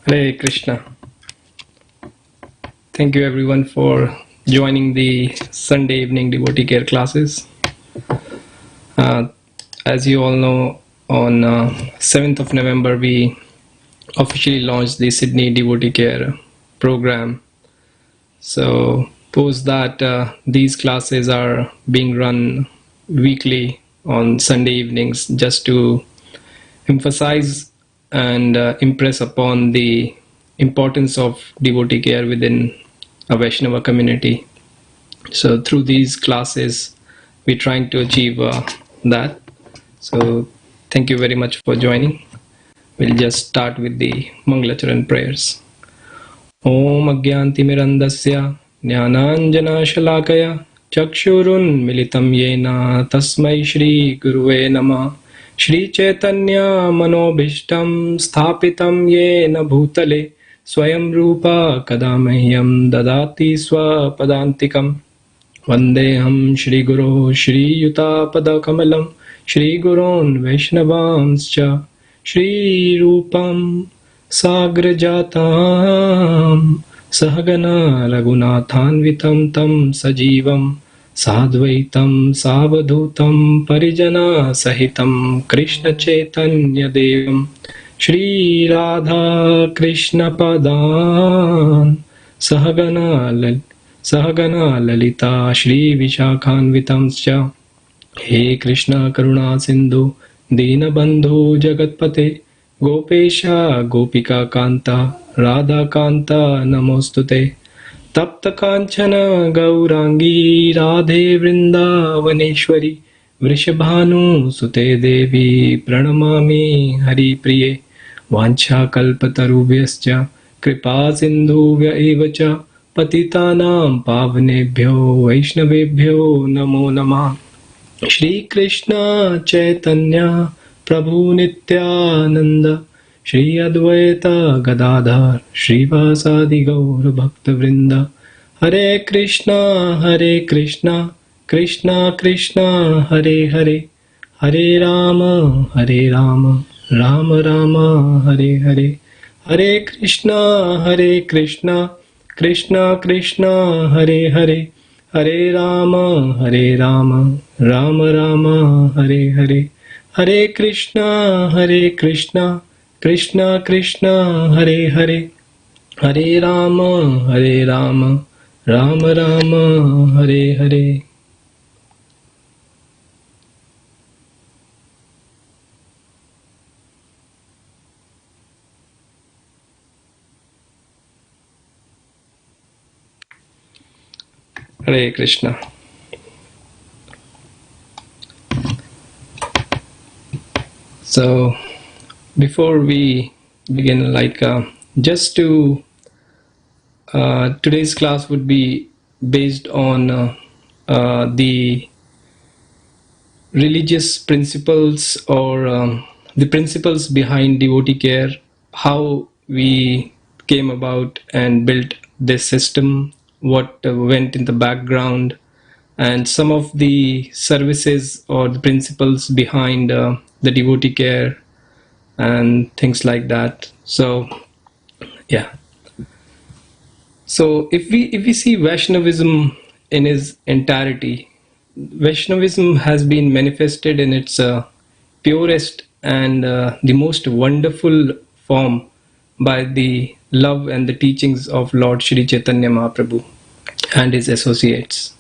Hare Krishna. Thank you everyone for joining the Sunday evening Devotee Care classes. As you all know, on 7th of November, we officially launched the Sydney Devotee Care program. So, post that, these classes are being run weekly on Sunday evenings just to emphasize and impress upon the importance of devotee care within a Vaishnava community. So through these classes, we're trying to achieve that. So thank you very much for joining. We'll just start with the Mangalacharan prayers. Om Agyanti Mirandasya Jnananjana Shalakaya Chakshurun Militam Yena Tasmai Shri Guruve Namah Shri Chaitanya Manobhishtam Sthapitam Yena Bhutale Swayam Rupa Kadamahyam Dadati Swapadantikam Vandeham Shri Guru Shri Yuta Padakamalam Shri Gurun Vaishnavamscha Shri Rupam Sagrajatam Sahagana Raghunathanvitam Tam Sajivam Sadvaitam Savadhutam Parijana Sahitam Krishna Chaitanya Devam Shri Radha Krishna Padan Sahagana Lalita Shri Vishakhanvitamscha He Krishna Karuna Sindhu Dinabandhu Jagatpate Gopesha Gopika Kanta Radha Kanta Namostute Tapta Kanchana Gaurangi Radhe Vrindavaneshwari Vrishabhanu Sute Devi Pranamami Hari Priye Vancha Kalpatarubhyascha Kripa Sindhuvya Evacha Patitanam Pavnebhyo Vaishnavebhyo Namo Namah Shri Krishna Chaitanya Prabhu Nityananda Shri Advaita Gadadhar Shri Vasadi Gaur Bhakta Vrinda Hare Krishna Krishna Krishna Hare Hare Hare Rama Rama Rama Hare Hare Hare Krishna Krishna Krishna Hare Hare Hare Rama Rama Rama Hare Hare Hare Krishna Krishna Krishna Hare Hare Hare Rama Rama Rama Hare Hare. Hare Krishna. So before we begin, just to today's class would be based on the religious principles or the principles behind devotee care, how we came about and built this system, what went in the background, and some of the services or the principles behind the devotee care and things like that. So yeah, so if we see Vaishnavism in its entirety, Vaishnavism has been manifested in its purest and the most wonderful form by the love and the teachings of Lord Shri Chaitanya Mahaprabhu and his associates.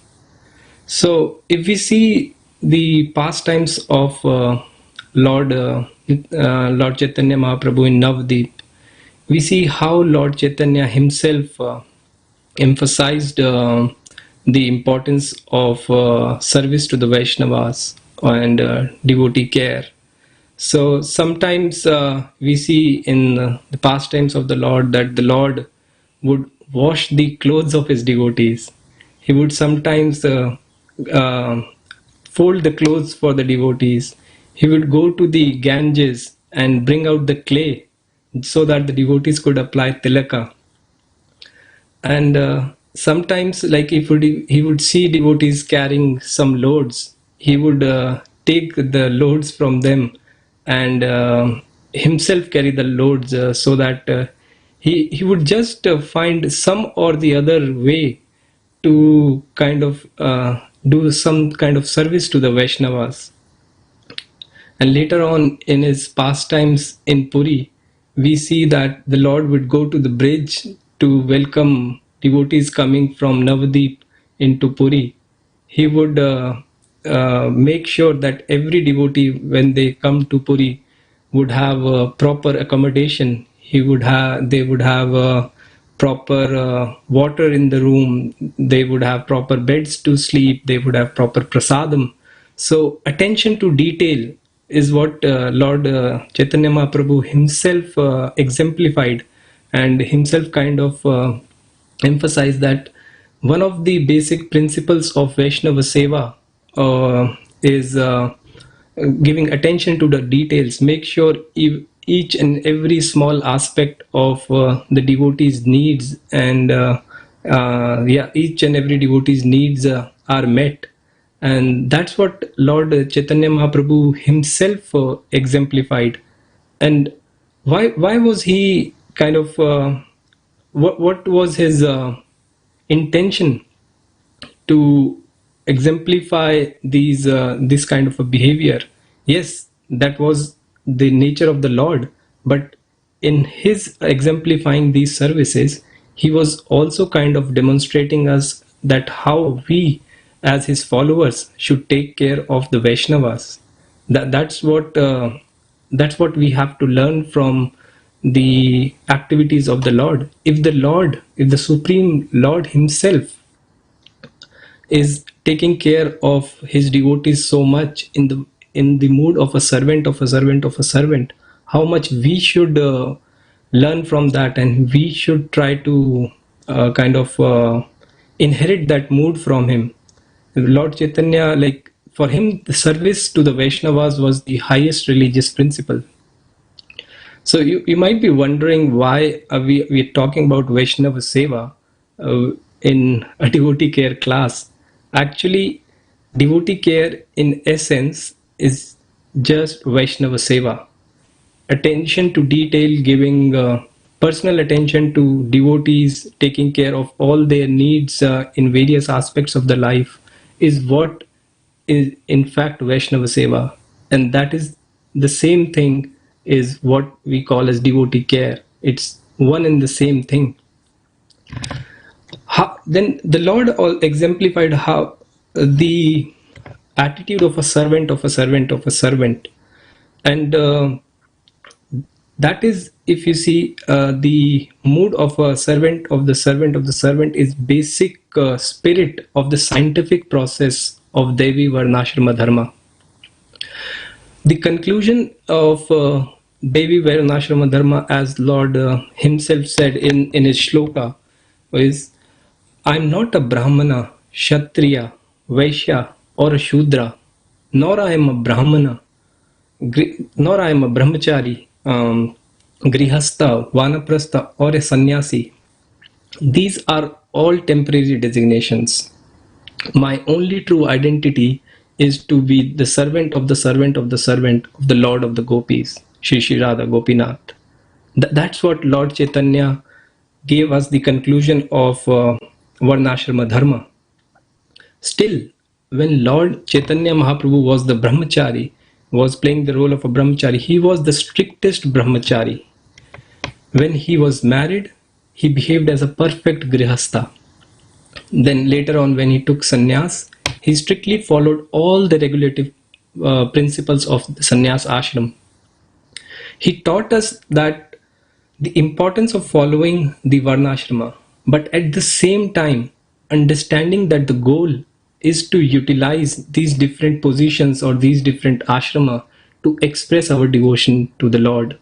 So if we see the pastimes of Lord Chaitanya Mahaprabhu in Navdeep, we see how Lord Chaitanya himself emphasized the importance of service to the Vaishnavas and devotee care. So sometimes we see in the pastimes of the Lord that the Lord would wash the clothes of his devotees. He would sometimes fold the clothes for the devotees. He would go to the Ganges and bring out the clay so that the devotees could apply tilaka. And sometimes, like if he would see devotees carrying some loads, he would take the loads from them and himself carry the loads so that He would just find some or the other way to kind of do some kind of service to the Vaishnavas. And later on in his pastimes in Puri, we see that the Lord would go to the bridge to welcome devotees coming from Navadip into Puri. He would make sure that every devotee, when they come to Puri, would have proper accommodation. They would have proper water in the room. They would have proper beds to sleep. They would have proper prasadam. So attention to detail is what Lord Chaitanya Mahaprabhu himself exemplified, and himself kind of emphasized that one of the basic principles of Vaishnava Seva is giving attention to the details. Make sure each and every small aspect of the devotee's needs and each and every devotee's needs are met. And that's what Lord Chaitanya Mahaprabhu himself exemplified. And why was he kind of what was his intention to exemplify this kind of a behavior? Yes, that was the nature of the Lord, but in his exemplifying these services, he was also kind of demonstrating us that how we as his followers should take care of the Vaishnavas. That's what we have to learn from the activities of the Lord. If the Supreme Lord himself is taking care of his devotees so much in the mood of a servant of a servant of a servant, how much we should learn from that, and we should try to kind of inherit that mood from him. Lord Chaitanya, like for him, the service to the Vaishnavas was the highest religious principle. So you might be wondering why we're talking about Vaishnava Seva in a devotee care class. Actually, devotee care in essence is just Vaishnava Seva. Attention to detail, giving personal attention to devotees, taking care of all their needs in various aspects of the life is what is in fact Vaishnava Seva. And that is the same thing is what we call as devotee care. It's one and the same thing. Then the Lord exemplified how the attitude of a servant of a servant of a servant. And that is, if you see, the mood of a servant of the servant of the servant is basic spirit of the scientific process of Devi Varnasrama Dharma. The conclusion of Devi Varnasrama Dharma, as Lord himself said in his shloka, is, I'm not a Brahmana, Kshatriya, Vaishya, or a Shudra, nor I am a Brahmana, nor I am a Brahmachari, Grihastha, Vanaprastha, or a Sannyasi. These are all temporary designations. My only true identity is to be the servant of the servant of the servant of the Lord of the Gopis, Shri Shri Radha Gopinath. That's what Lord Chaitanya gave us the conclusion of Varnashrama Dharma. Still, when Lord Chaitanya Mahaprabhu was the Brahmachari, was playing the role of a Brahmachari, he was the strictest Brahmachari. When he was married, he behaved as a perfect Grihastha. Then later on, when he took sannyas, he strictly followed all the regulative principles of the sannyas ashram. He taught us that the importance of following the varnashrama, but at the same time, understanding that the goal is to utilize these different positions or these different ashrama to express our devotion to the Lord.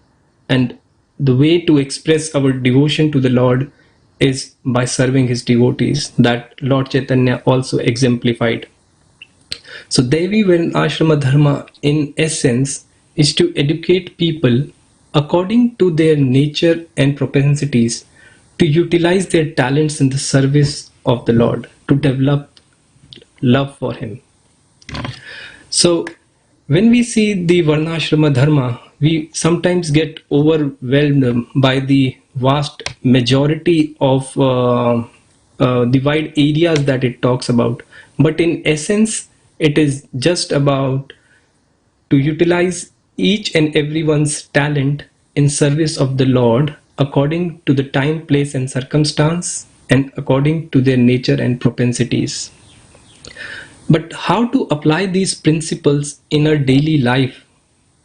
And the way to express our devotion to the Lord is by serving his devotees. That Lord Chaitanya also exemplified. So Devi Varnashrama Dharma in essence is to educate people according to their nature and propensities to utilize their talents in the service of the Lord, to develop love for him. So when we see the Varnashrama Dharma, we sometimes get overwhelmed by the vast majority of the wide areas that it talks about. But in essence, it is just about to utilize each and everyone's talent in service of the Lord according to the time, place, and circumstance, and according to their nature and propensities. But how to apply these principles in our daily life,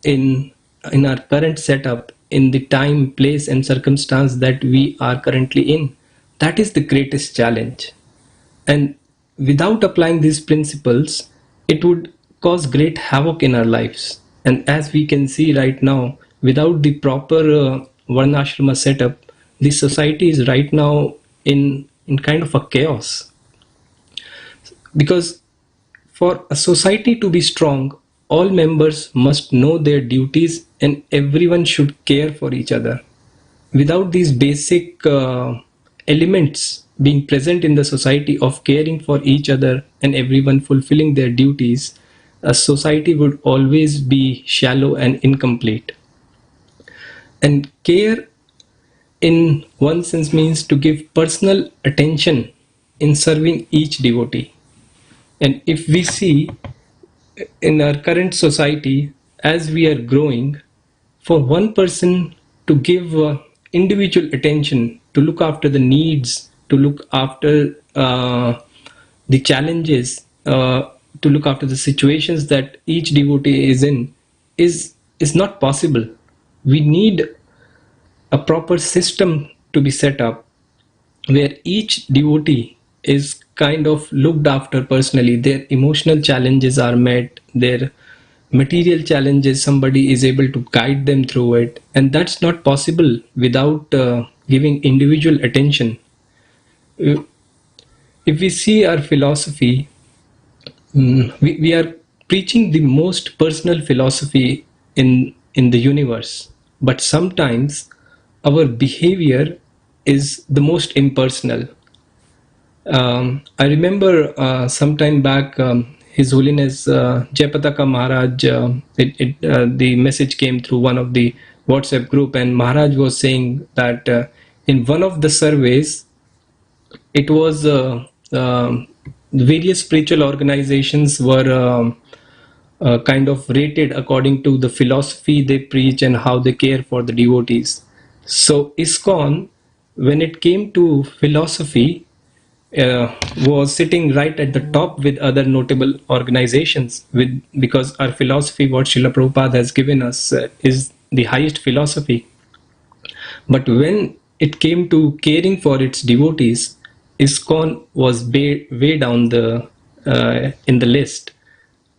in our current setup, in the time, place, and circumstance that we are currently in? That is the greatest challenge. And without applying these principles, it would cause great havoc in our lives. And as we can see right now, without the proper Varnasrama setup, the society is right now in kind of a chaos. Because for a society to be strong, all members must know their duties and everyone should care for each other. Without these basic elements being present in the society of caring for each other and everyone fulfilling their duties, a society would always be shallow and incomplete. And care, in one sense, means to give personal attention in serving each devotee. And if we see in our current society, as we are growing, for one person to give individual attention, to look after the needs, to look after the challenges, to look after the situations that each devotee is in, is not possible. We need a proper system to be set up where each devotee is kind of looked after personally. Their emotional challenges are met, their material challenges, somebody is able to guide them through it. And that's not possible without giving individual attention. If we see our philosophy, we are preaching the most personal philosophy in the universe. But sometimes our behavior is the most impersonal. I remember some time back, His Holiness Jayapataka Maharaj, the message came through one of the WhatsApp group, and Maharaj was saying that in one of the surveys, it was various spiritual organizations were kind of rated according to the philosophy they preach and how they care for the devotees. So ISKCON, when it came to philosophy, was sitting right at the top with other notable organizations, because our philosophy, what Srila Prabhupada has given us, is the highest philosophy. But when it came to caring for its devotees, ISKCON was way down in the list.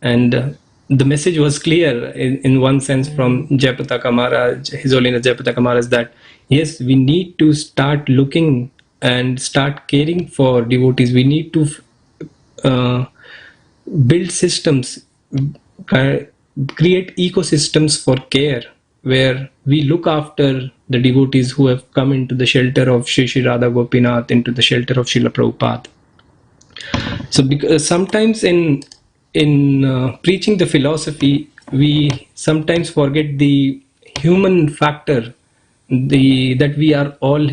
And the message was clear in one sense from Jayapataka Maharaj, His Holiness Jayapataka Maharaj, that yes, we need to start looking and start caring for devotees. We need to build systems, create ecosystems for care, where we look after the devotees who have come into the shelter of Shri Radha Gopinath, into the shelter of Srila Prabhupada. So because sometimes in preaching the philosophy, we sometimes forget the human factor, that we are all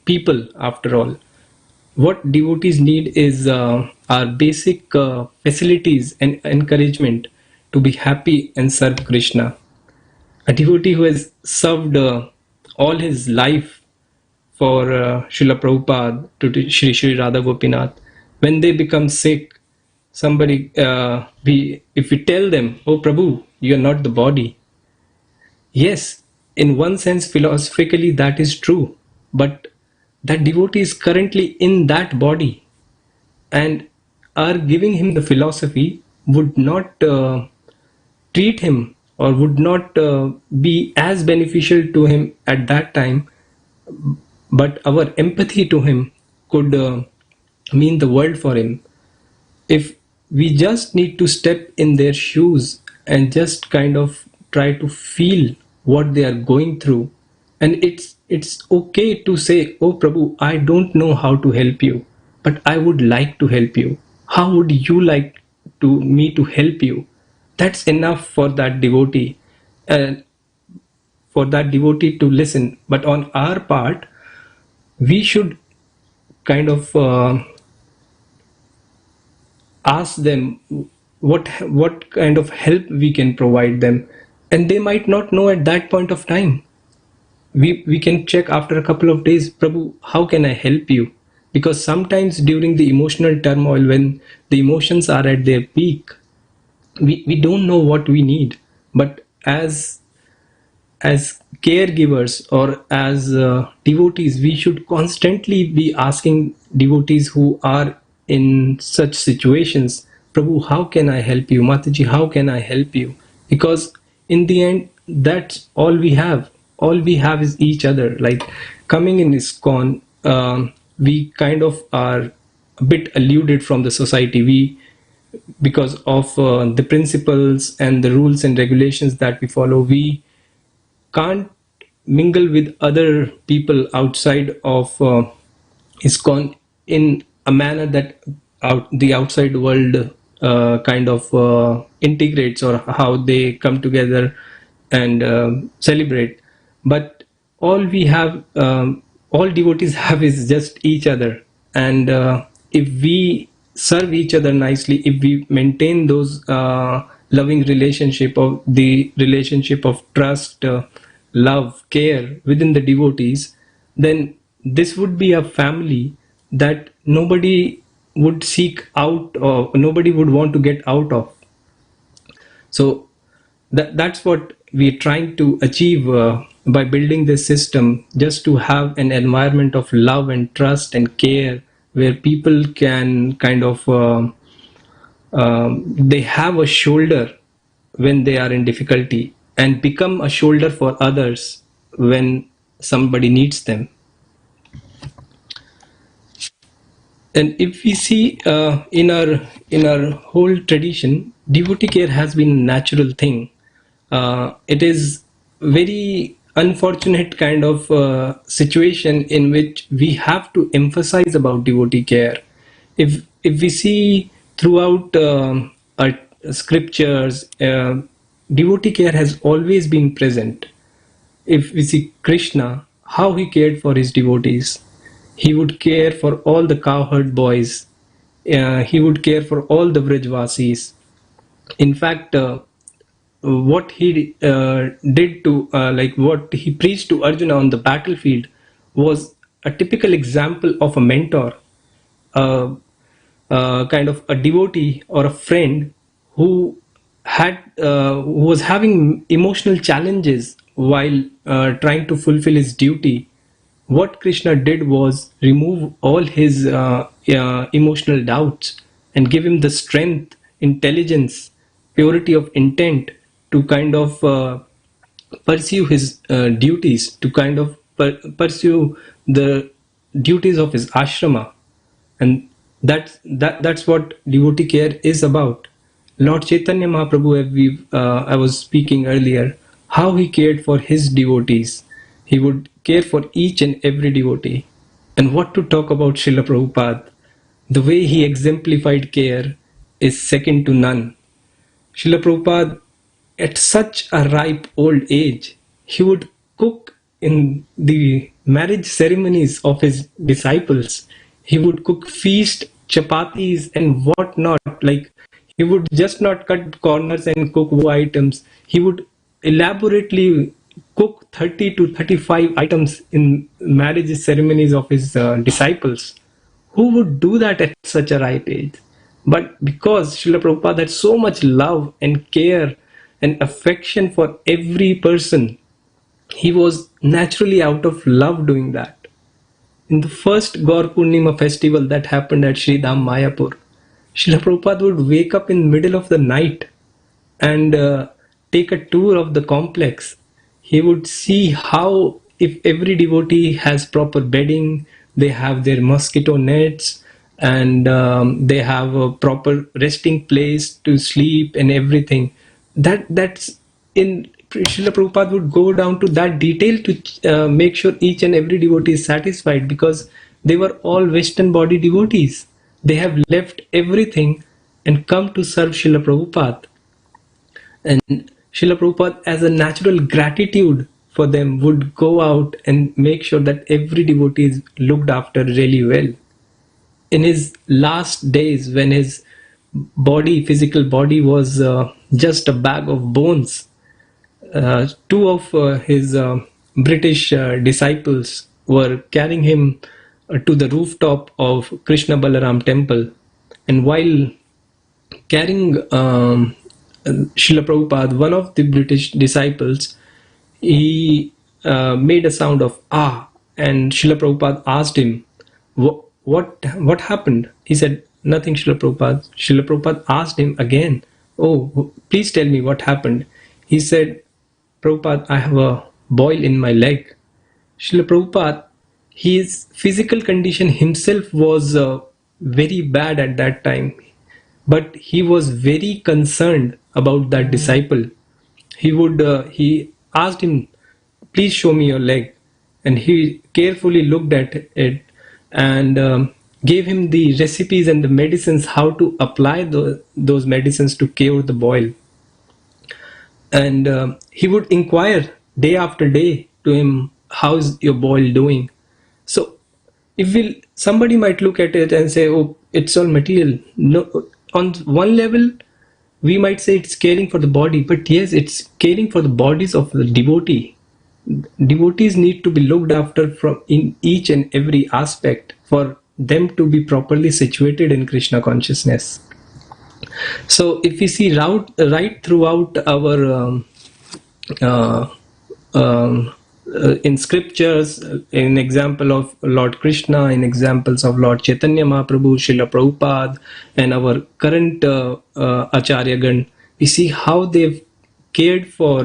people after all. What devotees need is our basic facilities and encouragement to be happy and serve Krishna. A devotee who has served all his life for Srila Prabhupada to Sri Radha Gopinath, when they become sick, somebody, if we tell them, "Oh Prabhu, you are not the body." Yes, in one sense, philosophically, that is true. But that devotee is currently in that body, and our giving him the philosophy would not treat him, or would not be as beneficial to him at that time. But our empathy to him could mean the world for him. If we just need to step in their shoes and just kind of try to feel what they are going through, and it's okay to say, "Oh Prabhu, I don't know how to help you, but I would like to help you. How would you like me to help you?" That's enough for that devotee. And for that devotee to listen, but on our part, we should kind of ask them what kind of help we can provide them, and they might not know at that point of time. We can check after a couple of days, Prabhu, how can I help you? Because sometimes during the emotional turmoil, when the emotions are at their peak, we don't know what we need. But as caregivers or as devotees, we should constantly be asking devotees who are in such situations, Prabhu, how can I help you? Mataji, how can I help you? Because in the end, that's all we have. All we have is each other. Like coming in ISKCON, we kind of are a bit eluded from the society. We because of the principles and the rules and regulations that we follow, we can't mingle with other people outside of ISKCON in a manner that the outside world kind of integrates, or how they come together and celebrate. But all we have, all devotees have is just each other. And if we serve each other nicely, if we maintain those loving relationship, of the relationship of trust, love, care within the devotees, then this would be a family that nobody would seek out, or nobody would want to get out of. So that's what we're trying to achieve by building this system, just to have an environment of love and trust and care, where people can kind of they have a shoulder when they are in difficulty, and become a shoulder for others when somebody needs them. And if we see in our whole tradition, devotee care has been a natural thing. It is very unfortunate kind of situation in which we have to emphasize about devotee care. If we see throughout our scriptures, devotee care has always been present. If we see Krishna, how he cared for his devotees, he would care for all the cowherd boys. He would care for all the Vrajvasis. In fact, what he did to, like what he preached to Arjuna on the battlefield, was a typical example of a mentor, uh, kind of a devotee or a friend who who was having emotional challenges while trying to fulfill his duty. What Krishna did was remove all his emotional doubts and give him the strength, intelligence, purity of intent to kind of pursue his duties, to kind of pursue the duties of his ashrama. And that's what devotee care is about. Lord Chaitanya Mahaprabhu, I was speaking earlier, how he cared for his devotees. He would care for each and every devotee. And what to talk about Srila Prabhupada? The way he exemplified care is second to none. Srila Prabhupada, at such a ripe old age, he would cook in the marriage ceremonies of his disciples. He would cook feast, chapatis, and whatnot. Like, he would just not cut corners and cook items. He would elaborately cook 30 to 35 items in marriage ceremonies of his disciples. Who would do that at such a ripe age? But because Srila Prabhupada had so much love and care and affection for every person, he was naturally out of love doing that. In the first Gaur Purnima festival that happened at Sri Dham Mayapur, Srila Prabhupada would wake up in the middle of the night and take a tour of the complex. He would see how, if every devotee has proper bedding, they have their mosquito nets, and they have a proper resting place to sleep and everything. That's in Srila Prabhupada would go down to that detail to make sure each and every devotee is satisfied, because they were all Western body devotees. They have left everything and come to serve Srila Prabhupada. And Srila Prabhupada, as a natural gratitude for them would go out and make sure that every devotee is looked after really well. In his last days, when his physical body was just a bag of bones, two of his British disciples were carrying him to the rooftop of Krishna Balaram temple, and while carrying Srila Prabhupada, one of the British disciples, he made a sound of ah, and Srila Prabhupada asked him, what happened? He said, nothing, Srila Prabhupada. Srila Prabhupada asked him again, oh, please tell me what happened. He said, Prabhupada, I have a boil in my leg. Srila Prabhupada, his physical condition himself was very bad at that time, but he was very concerned about that disciple. He asked him, please show me your leg, and he carefully looked at it and gave him the recipes and the medicines, how to apply those medicines to cure the boil. And he would inquire day after day to him, how's your boil doing? So if somebody might look at it and say, oh, it's all material. No, on one level we might say it's caring for the body, but yes, it's caring for the bodies of the devotee. Devotees need to be looked after from in each and every aspect for them to be properly situated in Krishna consciousness. So if we see right throughout our in scriptures, in example of Lord Krishna, in examples of Lord Chaitanya Mahaprabhu, Srila Prabhupada, and our current Acharyagan, we see how they've cared for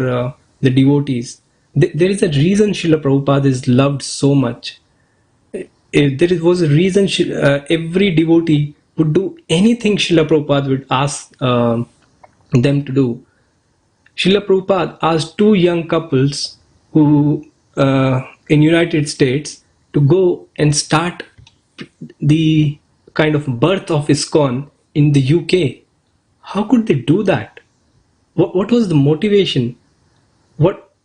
the devotees. There is a reason Srila Prabhupada is loved so much. There was a reason every devotee would do anything Srila Prabhupada would ask them to do. Srila Prabhupada asked two young couples who in United States to go and start the kind of birth of ISKCON in the UK. How could they do that? What was the motivation?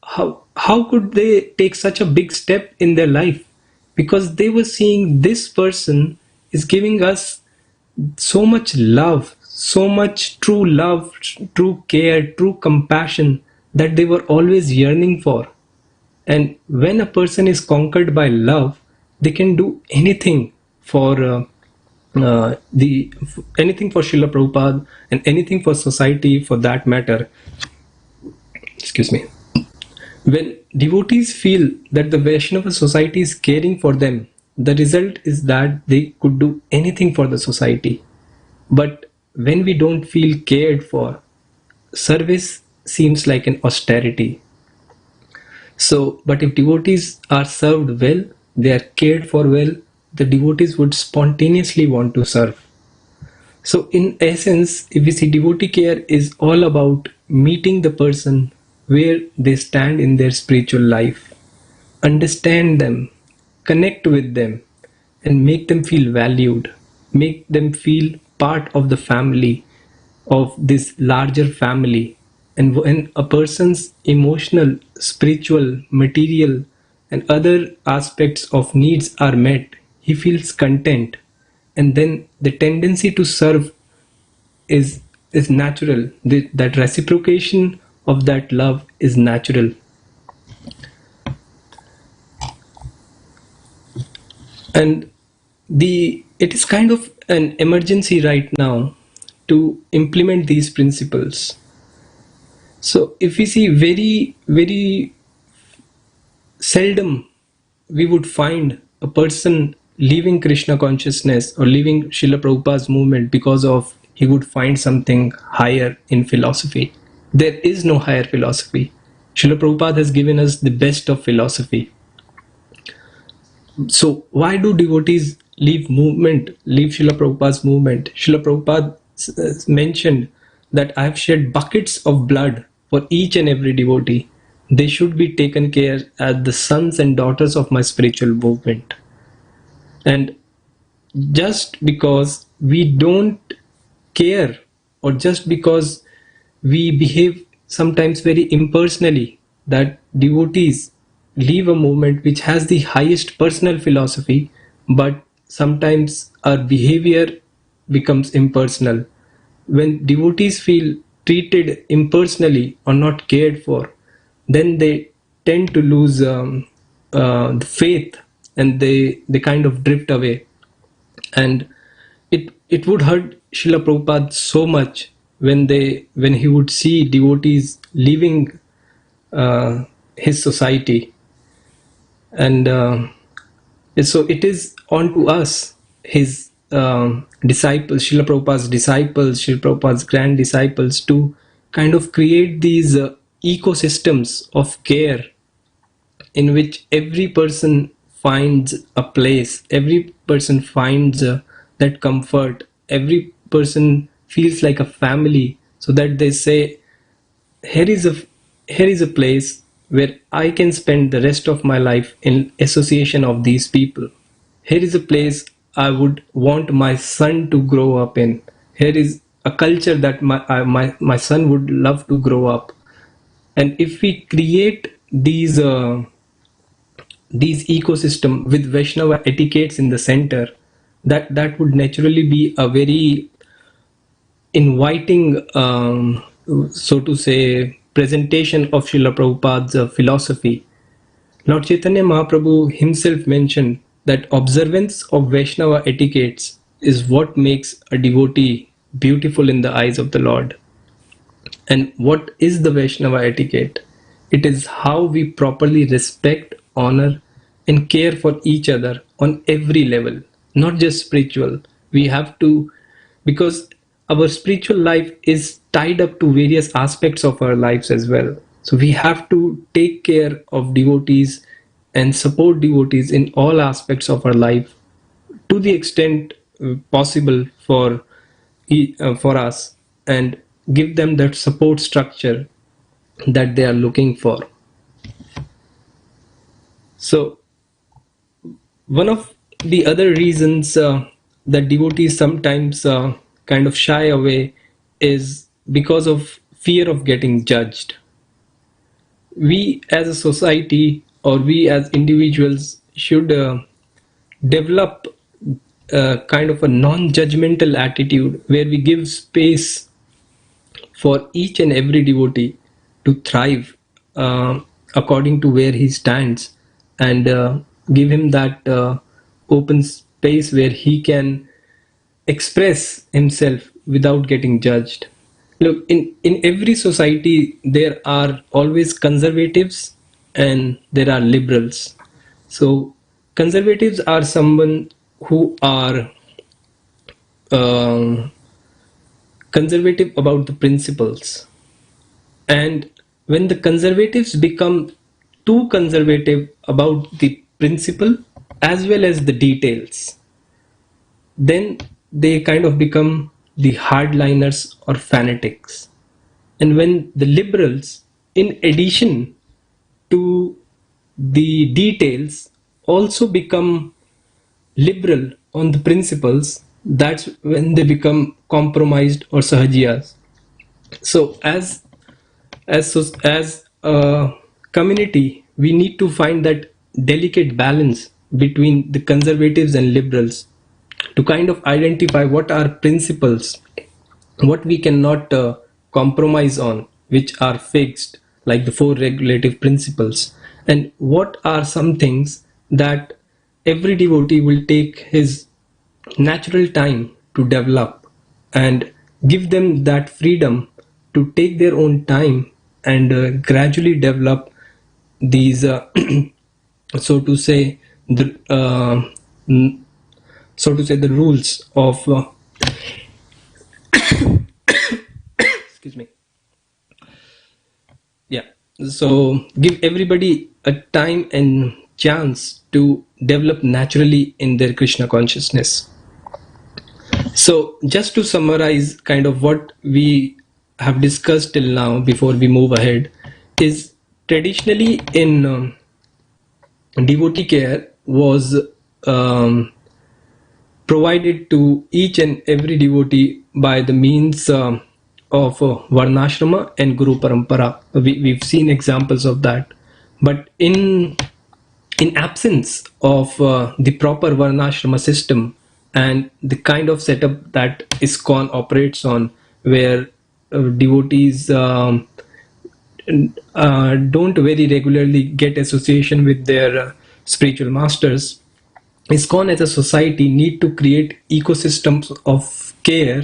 How could they take such a big step in their life? Because they were seeing this person is giving us so much love, so much true love, true care, true compassion that they were always yearning for. And when a person is conquered by love, they can do anything for anything for Srila Prabhupada and anything for society for that matter. Excuse me. When devotees feel that the Vaishnava society is caring for them, the result is that they could do anything for the society. But when we don't feel cared for, service seems like an austerity. So, but if devotees are served well, they are cared for well, the devotees would spontaneously want to serve. So in essence, if we see, devotee care is all about meeting the person where they stand in their spiritual life, understand them, connect with them, and make them feel valued, make them feel part of the family, of this larger family. And when a person's emotional, spiritual, material, and other aspects of needs are met, he feels content. And then the tendency to serve is natural. That reciprocation of that love is natural. And it is kind of an emergency right now to implement these principles. So if we see, very, very seldom we would find a person leaving Krishna consciousness or leaving Srila Prabhupada's movement because of he would find something higher in philosophy. There is no higher philosophy. Srila Prabhupada has given us the best of philosophy. So why do devotees leave Srila Prabhupada's movement? Srila Prabhupada mentioned that I have shed buckets of blood for each and every devotee. They should be taken care as the sons and daughters of my spiritual movement. And just because we don't care, or just because we behave sometimes very impersonally, that devotees leave a movement which has the highest personal philosophy, but sometimes our behavior becomes impersonal. When devotees feel treated impersonally or not cared for, then they tend to lose the faith, and they kind of drift away. And it would hurt Srila Prabhupada so much when he would see devotees leaving his society. And so it is on to us, his disciples, Srila Prabhupada's disciples, Srila Prabhupada's grand disciples, to kind of create these ecosystems of care in which every person finds a place, every person finds that comfort, every person feels like a family, so that they say, here is a place where I can spend the rest of my life in association of these people. Here is a place I would want my son to grow up in. Here is a culture that my son would love to grow up. And if we create these ecosystem with Vaishnava etiquettes in the center, that would naturally be a very inviting, so to say, presentation of Srila Prabhupada's philosophy. Lord Chaitanya Mahaprabhu himself mentioned that observance of Vaishnava etiquettes is what makes a devotee beautiful in the eyes of the Lord. And what is the Vaishnava etiquette? It is how we properly respect, honor, and care for each other on every level, not just spiritual. We have to, because our spiritual life is tied up to various aspects of our lives as well. So we have to take care of devotees and support devotees in all aspects of our life to the extent possible for us, and give them that support structure that they are looking for. So one of the other reasons that devotees sometimes kind of shy away is because of fear of getting judged. We as a society, or we as individuals, should develop kind of a non-judgmental attitude where we give space for each and every devotee to thrive according to where he stands, and give him that open space where he can express himself without getting judged. Look, in every society there are always conservatives and there are liberals. So conservatives are someone who are conservative about the principles, and when the conservatives become too conservative about the principle as well as the details, then they kind of become the hardliners or fanatics. And when the liberals, in addition to the details, also become liberal on the principles, that's when they become compromised or sahajiyas. So as a community, we need to find that delicate balance between the conservatives and liberals to kind of identify what are principles, what we cannot compromise on, which are fixed, like the four regulative principles, and what are some things that every devotee will take his natural time to develop, and give them that freedom to take their own time and gradually develop these so to say the the rules of excuse me, yeah. So give everybody a time and chance to develop naturally in their Krishna consciousness. So just to summarize kind of what we have discussed till now before we move ahead, is traditionally in devotee care was provided to each and every devotee by the means of Varnasrama and Guru Parampara. We've seen examples of that. But in absence of the proper Varnasrama system and the kind of setup that ISKCON operates on, where devotees don't very regularly get association with their spiritual masters, ISKCON as a society need to create ecosystems of care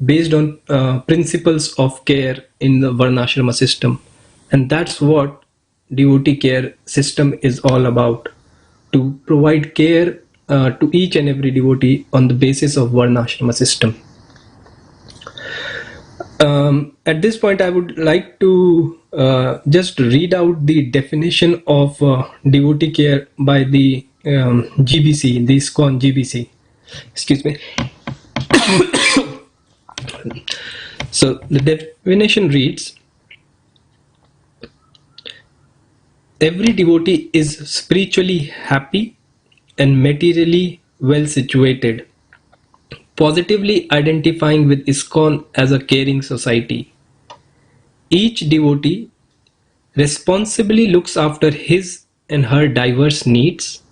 based on principles of care in the Varnashrama system. And that's what devotee care system is all about, to provide care to each and every devotee on the basis of Varnashrama system. At this point, I would like to just read out the definition of devotee care by the GBC, the ISKCON GBC. Excuse me. So the definition reads: every devotee is spiritually happy and materially well situated, positively identifying with ISKCON as a caring society. Each devotee responsibly looks after his and her diverse needs,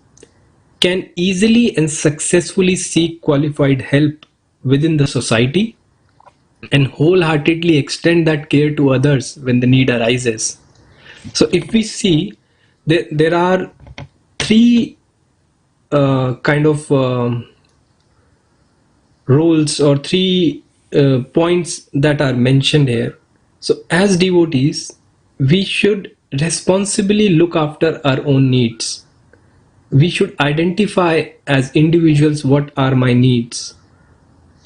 can easily and successfully seek qualified help within the society, and wholeheartedly extend that care to others when the need arises. So if we see, there are three kind of roles or three points that are mentioned here. So as devotees, we should responsibly look after our own needs. We should identify as individuals what are my needs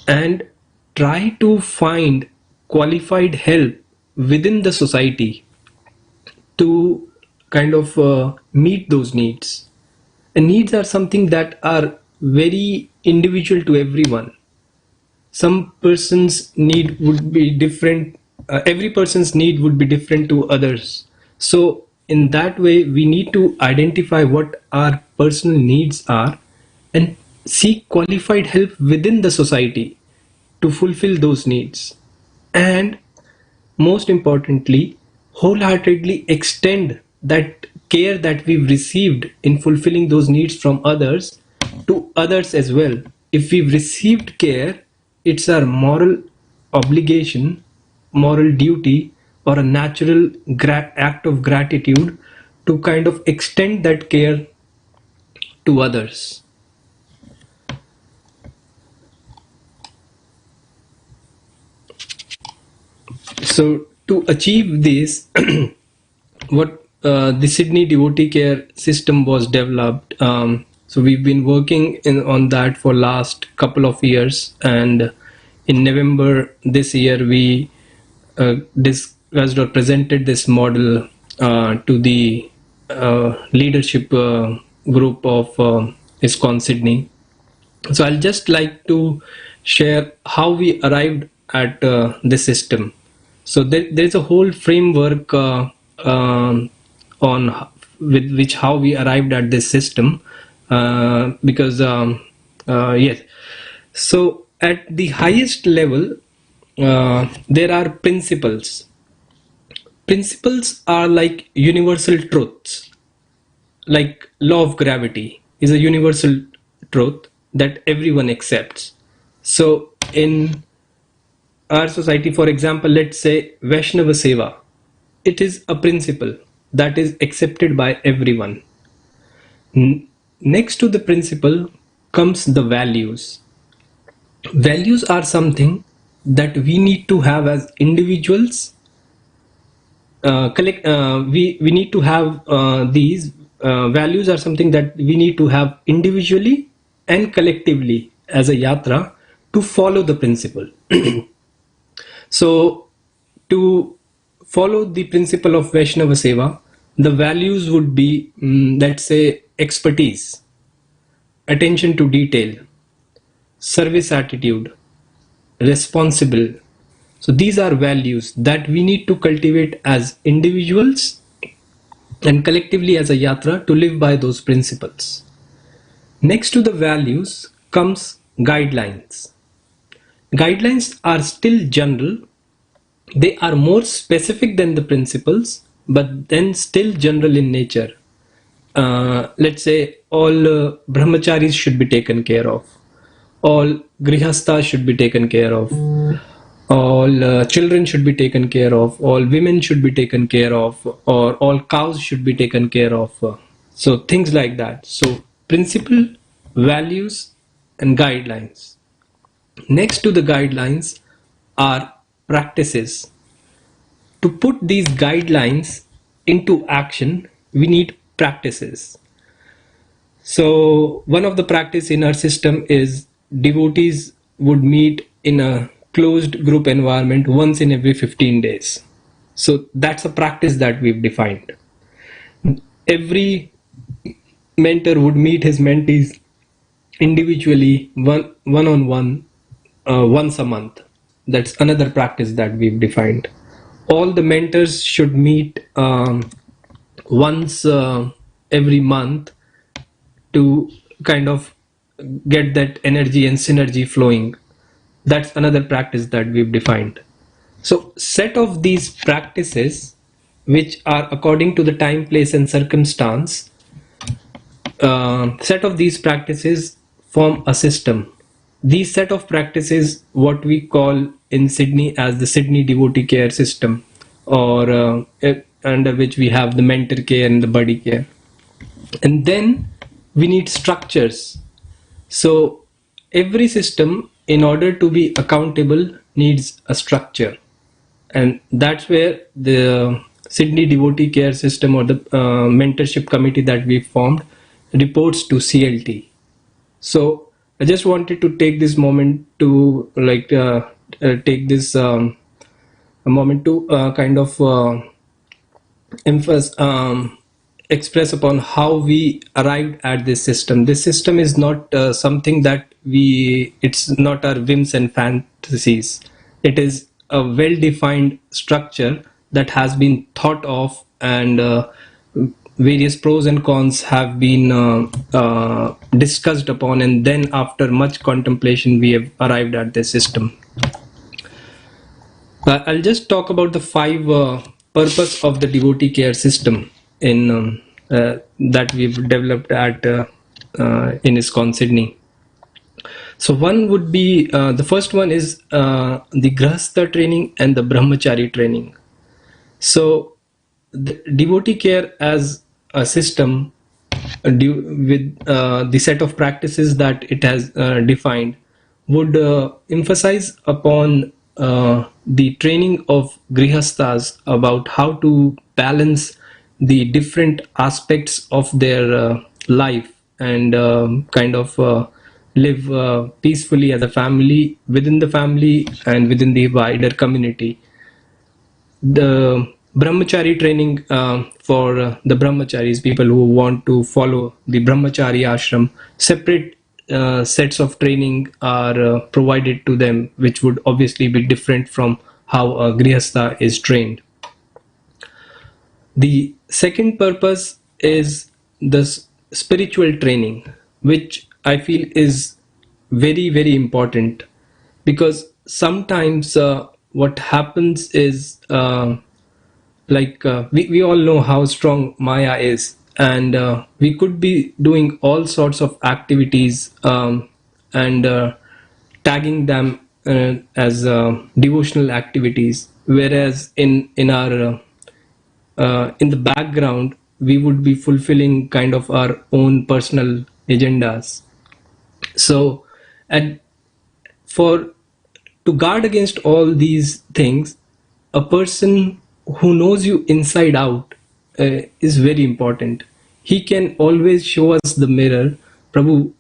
and try to find qualified help within the society to kind of meet those needs. And needs are something that are very individual to everyone. Some person's need would be different, every person's need would be different to others. So in that way, we need to identify what our personal needs are and seek qualified help within the society to fulfill those needs. And most importantly, wholeheartedly extend that care that we've received in fulfilling those needs from others to others as well. If we've received care, it's our moral obligation, moral duty, or a natural act of gratitude to kind of extend that care to others. So to achieve this, what the Sydney Devotee Care system was developed. So we've been working on that for last couple of years, and in November this year we discussed or presented this model to the leadership group of ISKCON Sydney. So I'll just like to share how we arrived at this system. So there's a whole framework on with which how we arrived at this system, because yes. So at the highest level, there are principles. Principles are like universal truths, like law of gravity is a universal truth that everyone accepts. So in our society, for example, let's say Vaishnava Seva, it is a principle that is accepted by everyone. Next to the principle comes the values. Values are something that we need to have as individuals. We need to have these values are something that we need to have individually and collectively as a yatra to follow the principle. So to follow the principle of Vaishnava Seva, the values would be, let's say, expertise, attention to detail, service attitude, responsible. So these are values that we need to cultivate as individuals and collectively as a yatra to live by those principles. Next to the values comes guidelines. Guidelines are still general, They are more specific than the principles, but then still general in nature. Let's say all brahmacharis should be taken care of, all grihasthas should be taken care of, all children should be taken care of, all women should be taken care of, or all cows should be taken care of. So things like that. So principle, values, and guidelines. Next to the guidelines are practices. To put these guidelines into action, we need practices. So one of the practice in our system is devotees would meet in a closed group environment once in every 15 days. So that's a practice that we've defined. Every mentor would meet his mentees individually, one on one, once a month. That's another practice that we've defined. All the mentors should meet once every month to kind of get that energy and synergy flowing. That's another practice that we've defined. So set of these practices, which are according to the time, place, and circumstance, set of these practices form a system. These set of practices, what we call in Sydney as the Sydney Devotee Care system, or under which we have the mentor care and the buddy care. And then we need structures. So every system, in order to be accountable, needs a structure. And that's where the Sydney Devotee Care System, or the mentorship committee that we formed, reports to CLT. So I just wanted to take this moment to take this a moment to kind of emphasize, express upon how we arrived at this system. This system is not something that it's not our whims and fantasies. It is a well-defined structure that has been thought of, and various pros and cons have been discussed upon, and then after much contemplation we have arrived at this system. I'll just talk about the five purpose of the devotee care system in that we've developed at in ISKCON Sydney. So one would be the first one is the Grahastha training and the Brahmachari training. So the devotee care as a system, with the set of practices that it has defined, would emphasize upon the training of grihasthas about how to balance the different aspects of their life, and kind of live peacefully as a family, within the family and within the wider community. The brahmachari training for the brahmacharis, people who want to follow the brahmachari ashram, separate sets of training are provided to them, which would obviously be different from how a grihastha is trained. The second purpose is the spiritual training, which I feel is very, very important, because sometimes what happens is we all know how strong Maya is, and we could be doing all sorts of activities and tagging them as devotional activities, whereas in our in the background we would be fulfilling kind of our own personal agendas. So, and for to guard against all these things, a person who knows you inside out is very important. He can always show us the mirror, Prabhu,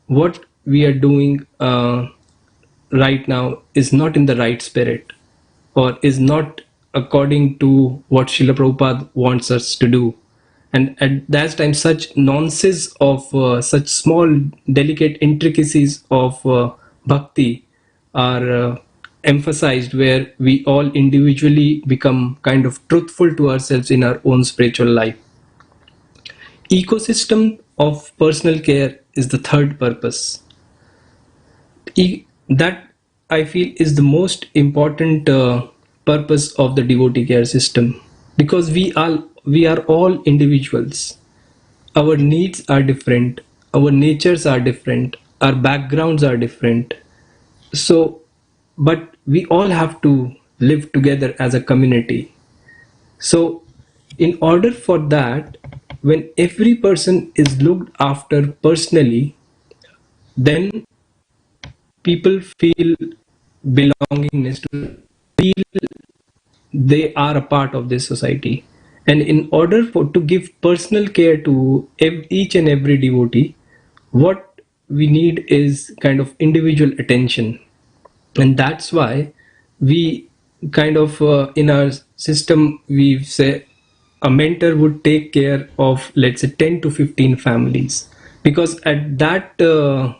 what we are doing right now is not in the right spirit, or is not according to what Srila Prabhupada wants us to do. And at that time, such nonsense of such small, delicate intricacies of bhakti are emphasized, where we all individually become kind of truthful to ourselves in our own spiritual life. Ecosystem of personal care is the third purpose. That I feel is the most important purpose of the devotee care system, because we are all individuals. Our needs are different, our natures are different, our backgrounds are different. So, but we all have to live together as a community. So, in order for that, when every person is looked after personally, then people feel belongingness, to feel they are a part of this society. And in order for to give personal care to each and every devotee, what we need is kind of individual attention. And that's why we kind of in our system we say a mentor would take care of, let's say, 10 to 15 families, because at that a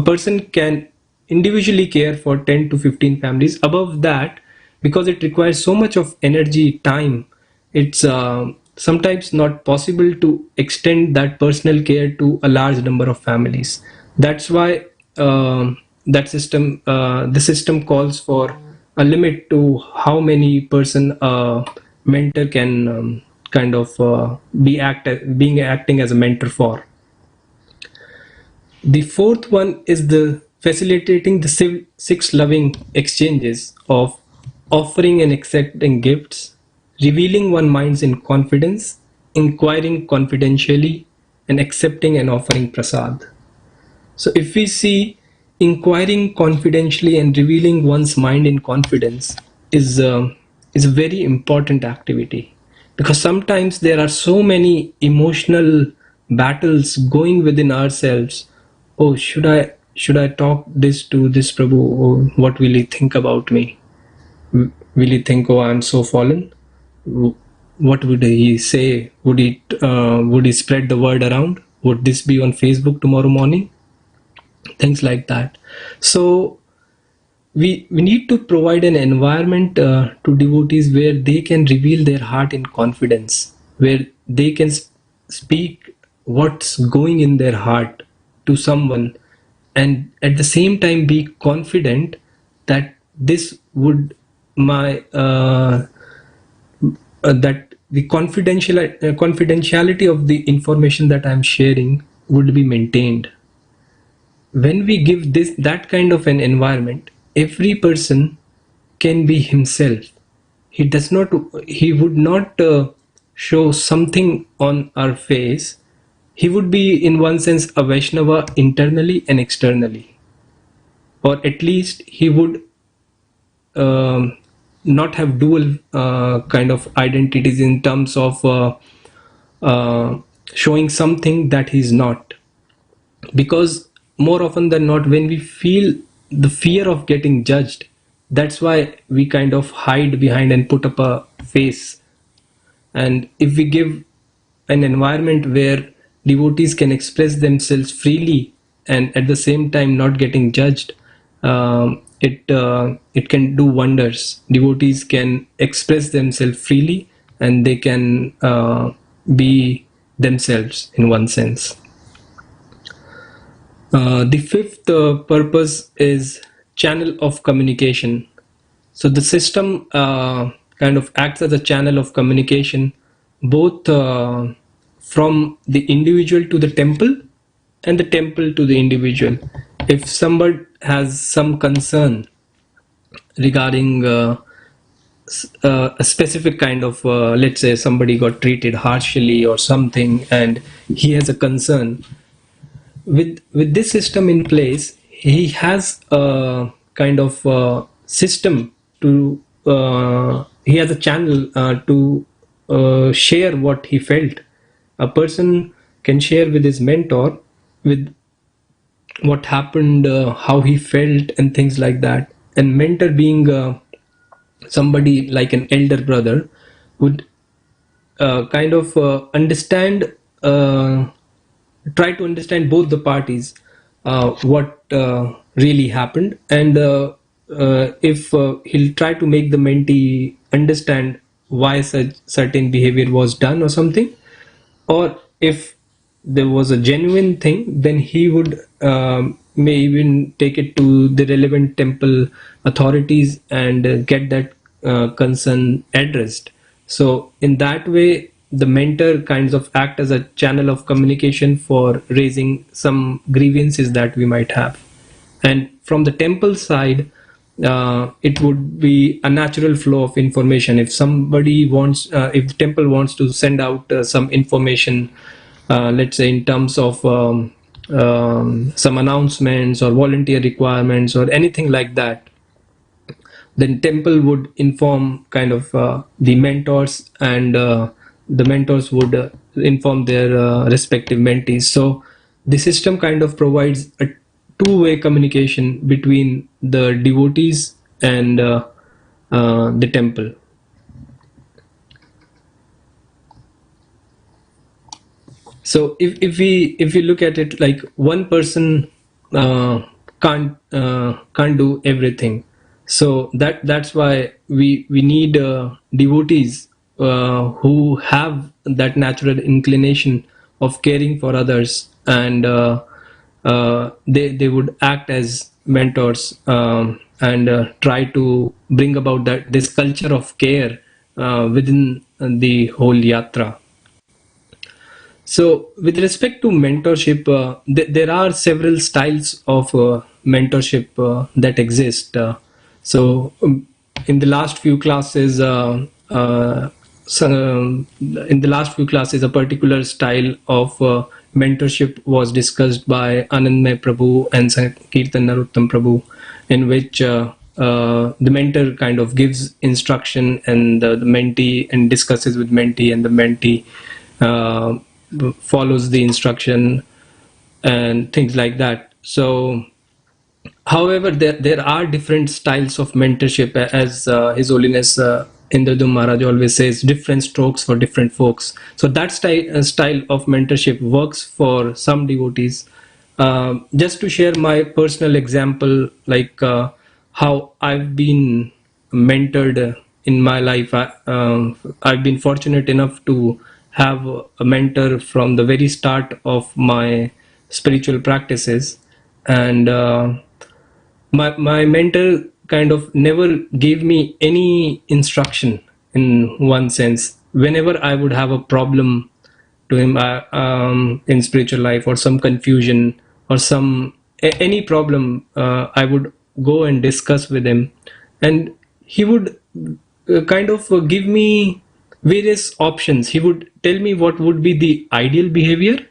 person can individually care for 10 to 15 families. Above that, because it requires so much of energy, time, it's sometimes not possible to extend that personal care to a large number of families. That's why the system calls for a limit to how many person a mentor can kind of being acting as a mentor for. The fourth one is the facilitating the six loving exchanges of offering and accepting gifts, revealing one minds in confidence, inquiring confidentially, and accepting and offering prasad. So if we see, inquiring confidentially and revealing one's mind in confidence is a very important activity, because sometimes there are so many emotional battles going within ourselves. Oh, should I talk this to this Prabhu? Or what will he think about me? Will he think, oh, I'm so fallen? What would he say? Would he spread the word around? Would this be on Facebook tomorrow morning? Things like that. So we need to provide an environment to devotees where they can reveal their heart in confidence, where they can speak what's going in their heart to someone, and at the same time be confident that this would my that the confidentiality of the information that I'm sharing would be maintained. When we give this that kind of an environment, every person can be himself. He would not show something on our face. He would be, in one sense, a Vaishnava internally and externally, or at least he would not have dual kind of identities in terms of showing something that he's not. Because more often than not, when we feel the fear of getting judged, that's why we kind of hide behind and put up a face. And if we give an environment where devotees can express themselves freely and at the same time not getting judged, it can do wonders. Devotees can express themselves freely and they can be themselves in one sense. The fifth purpose is channel of communication. So the system kind of acts as a channel of communication, both from the individual to the temple and the temple to the individual. If somebody has some concern regarding a specific kind of, let's say somebody got treated harshly or something, and he has a concern, with this system in place, he has a kind of system to he has a channel to share what he felt. A person can share with his mentor with what happened, how he felt, and things like that. And mentor, being somebody like an elder brother, would kind of understand, try to understand both the parties, what really happened, and if he'll try to make the mentee understand why such certain behavior was done or something, or if there was a genuine thing, then he would may even take it to the relevant temple authorities and get that concern addressed. So in that way, the mentor kinds of act as a channel of communication for raising some grievances that we might have. And from the temple side, it would be a natural flow of information. If somebody wants, if the temple wants to send out some information, let's say in terms of some announcements or volunteer requirements or anything like that, then temple would inform kind of the mentors, and the mentors would inform their respective mentees. So the system kind of provides a two-way communication between the devotees and the temple. So if we look at it, like one person uh, can't do everything. So that's why we need devotees who have that natural inclination of caring for others, and they would act as mentors, and try to bring about that this culture of care within the whole yatra. So, with respect to mentorship, there are several styles of mentorship that exist. In the last few classes, in the last few classes, a particular style of mentorship was discussed by Anandmay Prabhu and Sankirtan Narottam Prabhu, in which the mentor kind of gives instruction, and the mentee and discusses with mentee, and the mentee uh, follows the instruction and things like that. So however, there are different styles of mentorship, as His Holiness Indradum Maharaj always says, different strokes for different folks. So that style of mentorship works for some devotees. Just to share my personal example, like how I've been mentored in my life, I've been fortunate enough to have a mentor from the very start of my spiritual practices, and my mentor kind of never gave me any instruction. In one sense, whenever I would have a problem to him, in spiritual life, or some confusion, or any problem, I would go and discuss with him, and he would kind of give me various options. He would tell me what would be the ideal behavior,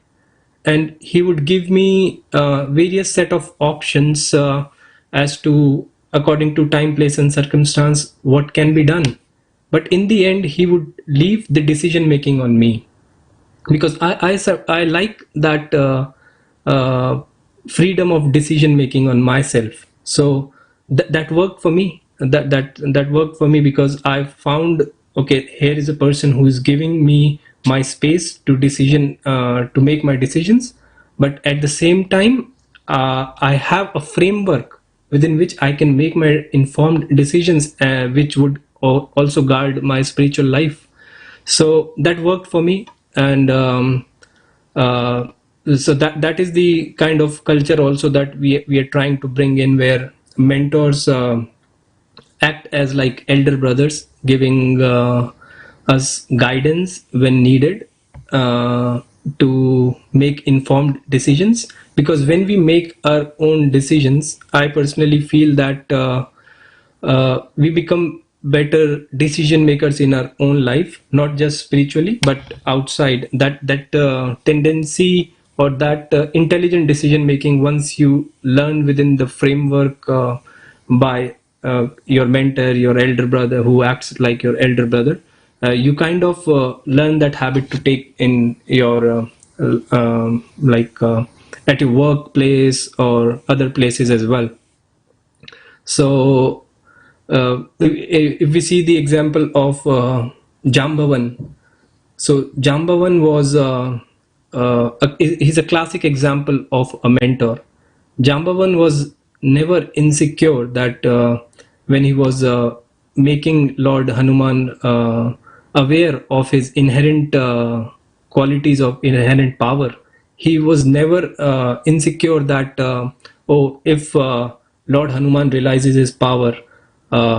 and he would give me various set of options as to, according to time, place and circumstance, what can be done. But in the end, he would leave the decision making on me, because I like that freedom of decision making on myself. So that worked for me. That worked for me, because I found, okay, here is a person who is giving me my space to decision, to make my decisions, but at the same time, I have a framework within which I can make my informed decisions, which would also guard my spiritual life. So that worked for me, and uh, so that is the kind of culture also that we are trying to bring in, where mentors act as like elder brothers, giving us guidance when needed, to make informed decisions. Because when we make our own decisions, I personally feel that we become better decision makers in our own life, not just spiritually but outside. That tendency, or that intelligent decision making, once you learn within the framework by your mentor, your elder brother, who acts like your elder brother, you kind of learn that habit to take in your like at your workplace or other places as well. So if we see the example of Jambavan, so Jambavan was he's a classic example of a mentor. Jambavan was never insecure that when he was making Lord Hanuman aware of his inherent qualities of inherent power, he was never insecure that oh, if Lord Hanuman realizes his power,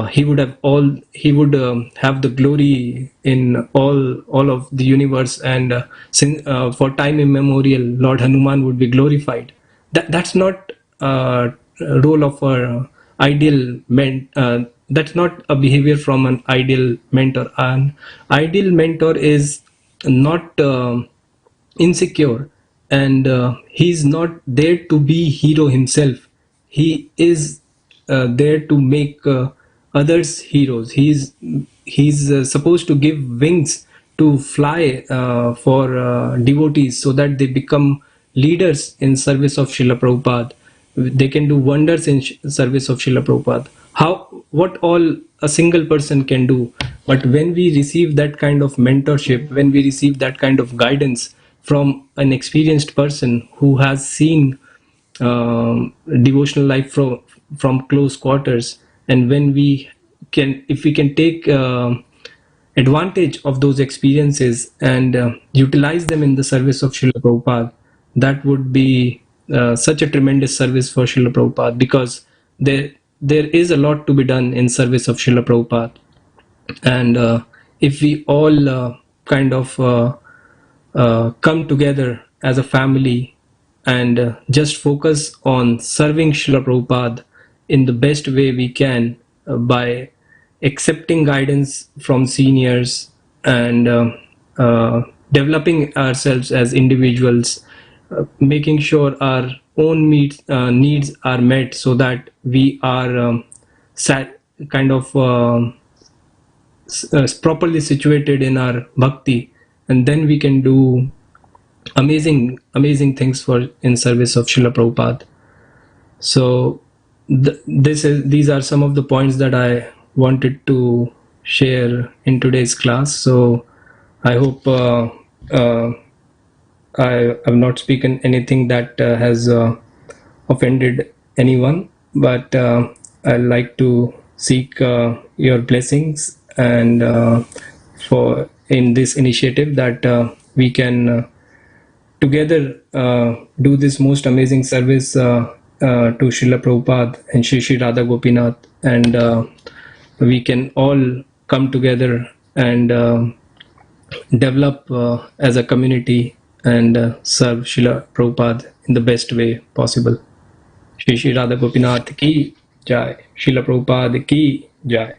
he would have the glory in all of the universe, and for time immemorial, Lord Hanuman would be glorified. That's not a role of a ideal men. That's not a behavior from an ideal mentor. An ideal mentor is not insecure, and he's not there to be hero himself. He is there to make others heroes. He's supposed to give wings to fly for devotees, so that they become leaders in service of Srila Prabhupada. They can do wonders in service of Srila Prabhupada. How, what all a single person can do. But when we receive that kind of mentorship, when we receive that kind of guidance from an experienced person who has seen devotional life from close quarters, and when we can, if we can take advantage of those experiences and utilize them in the service of Srila Prabhupada, that would be such a tremendous service for Srila Prabhupada, because there is a lot to be done in service of Srila Prabhupada. And if we all kind of come together as a family and just focus on serving Srila Prabhupada in the best way we can, by accepting guidance from seniors and developing ourselves as individuals, making sure our own needs are met, so that we are kind of properly situated in our bhakti, and then we can do amazing things for in service of Srila Prabhupada. So these are some of the points that I wanted to share in today's class. So I hope I have not spoken anything that has offended anyone, but I'd like to seek your blessings and for in this initiative, that we can together do this most amazing service to Srila Prabhupada and Shri Radha Gopinath, and we can all come together and develop as a community and serve Srila Prabhupada in the best way possible. Shri Radha Gopinath ki jai. Srila Prabhupada ki jai.